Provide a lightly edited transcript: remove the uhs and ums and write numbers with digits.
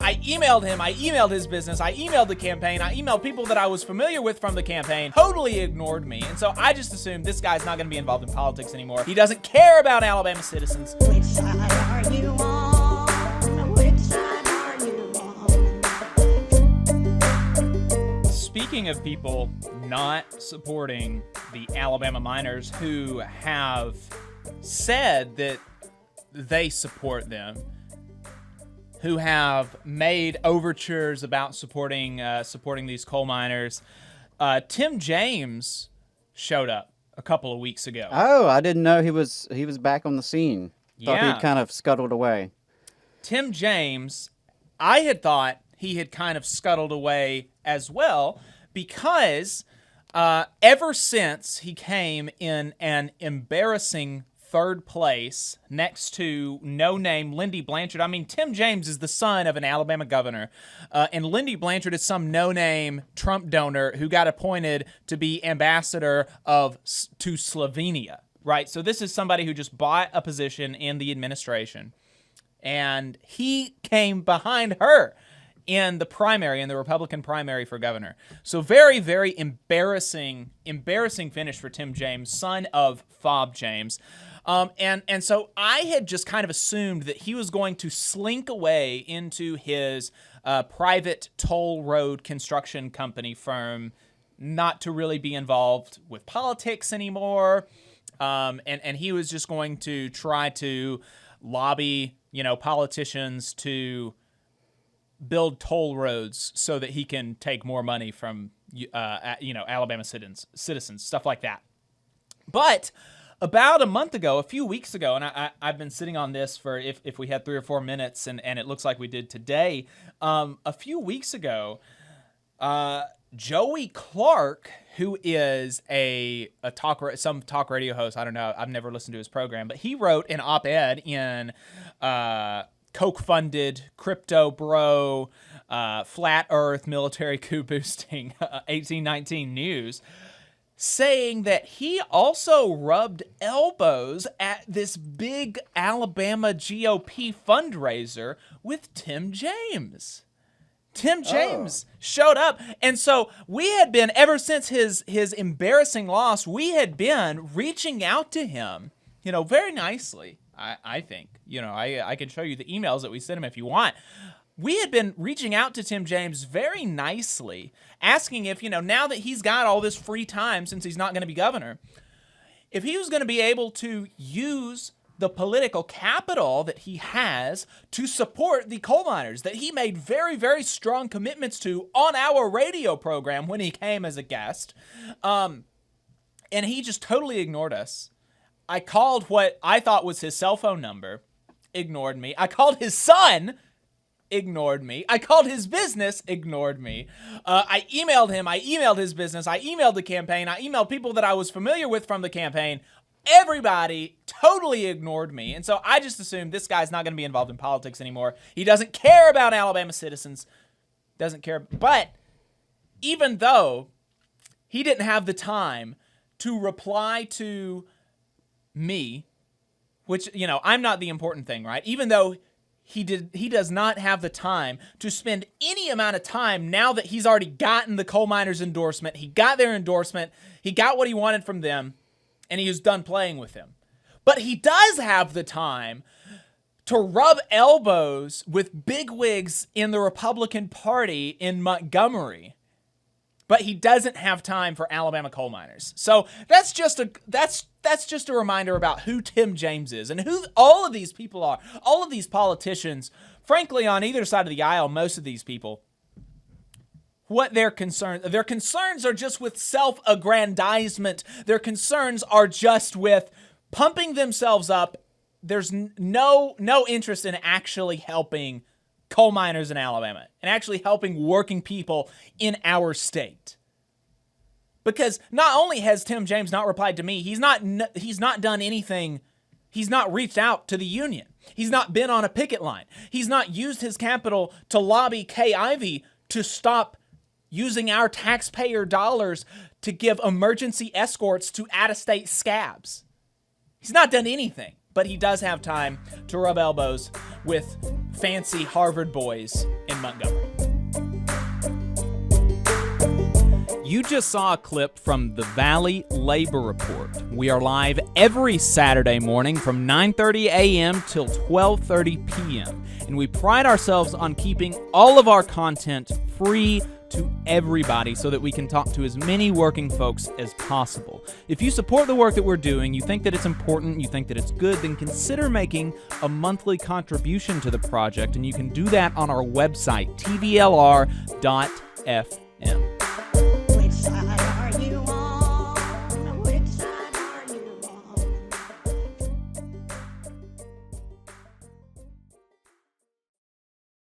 I emailed him, I emailed his business, I emailed the campaign, I emailed people that I was familiar with from the campaign, totally ignored me. And so I just assumed this guy's not going to be involved in politics anymore. He doesn't care about Alabama citizens. Which side are you on? Which side are you on? Speaking of people not supporting the Alabama miners who have said that they support them, who have made overtures about supporting these coal miners, Tim James showed up a couple of weeks ago. Oh, I didn't know he was back on the scene. Thought Yeah. he'd kind of scuttled away. Tim James, I had thought he had kind of scuttled away as well because ever since he came in an embarrassing third place next to no-name Lindy Blanchard. I mean, Tim James is the son of an Alabama governor, and Lindy Blanchard is some no-name Trump donor who got appointed to be ambassador to Slovenia, right? So this is somebody who just bought a position in the administration, and he came behind her in the primary, in the Republican primary for governor. So very, very embarrassing finish for Tim James, son of Fob James. And so I had just kind of assumed that he was going to slink away into his private toll road construction company firm, not to really be involved with politics anymore. And he was just going to try to lobby, politicians to build toll roads so that he can take more money from, Alabama citizens, stuff like that. But about a few weeks ago, and I've been sitting on this for if we had 3 or 4 minutes, and it looks like we did today. A few weeks ago, Joey Clark, who is some talk radio host, I don't know, I've never listened to his program, but he wrote an op-ed in Coke-funded, crypto bro, flat earth, military coup boosting 1819 News, saying that he also rubbed elbows at this big Alabama GOP fundraiser with Tim James. Tim James showed up. And so we had been, ever since his embarrassing loss, we had been reaching out to him, very nicely, I think. I can show you the emails that we sent him if you want. We had been reaching out to Tim James very nicely, asking if, now that he's got all this free time since he's not going to be governor, if he was going to be able to use the political capital that he has to support the coal miners that he made very, very strong commitments to on our radio program when he came as a guest. And he just totally ignored us. I called what I thought was his cell phone number, ignored me. I called his son, ignored me. I called his business, ignored me. I emailed him. I emailed his business. I emailed the campaign. I emailed people that I was familiar with from the campaign. Everybody totally ignored me. And so I just assumed this guy's not going to be involved in politics anymore. He doesn't care about Alabama citizens. Doesn't care. But even though he didn't have the time to reply to me, which, I'm not the important thing, right? Even though he does not have the time to spend any amount of time now that he's already gotten the coal miners' endorsement. He got their endorsement. He got what he wanted from them, and he was done playing with them. But he does have the time to rub elbows with bigwigs in the Republican Party in Montgomery. But he doesn't have time for Alabama coal miners. So that's just a reminder about who Tim James is and who all of these people are. All of these politicians, frankly, on either side of the aisle, most of these people, what their concerns are just with self-aggrandizement. Their concerns are just with pumping themselves up. There's no interest in actually helping coal miners in Alabama and actually helping working people in our state. Because not only has Tim James not replied to me, he's not done anything. He's not reached out to the union. He's not been on a picket line. He's not used his capital to lobby Kay Ivey to stop using our taxpayer dollars to give emergency escorts to out-of-state scabs. He's not done anything. but he does have time to rub elbows with fancy Harvard boys in Montgomery. You just saw a clip from the Valley Labor Report. We are live every Saturday morning from 9:30 a.m. till 12:30 p.m. And we pride ourselves on keeping all of our content free to everybody so that we can talk to as many working folks as possible. If you support the work that we're doing, you think that it's important, you think that it's good, then consider making a monthly contribution to the project, and you can do that on our website, tvlr.fm.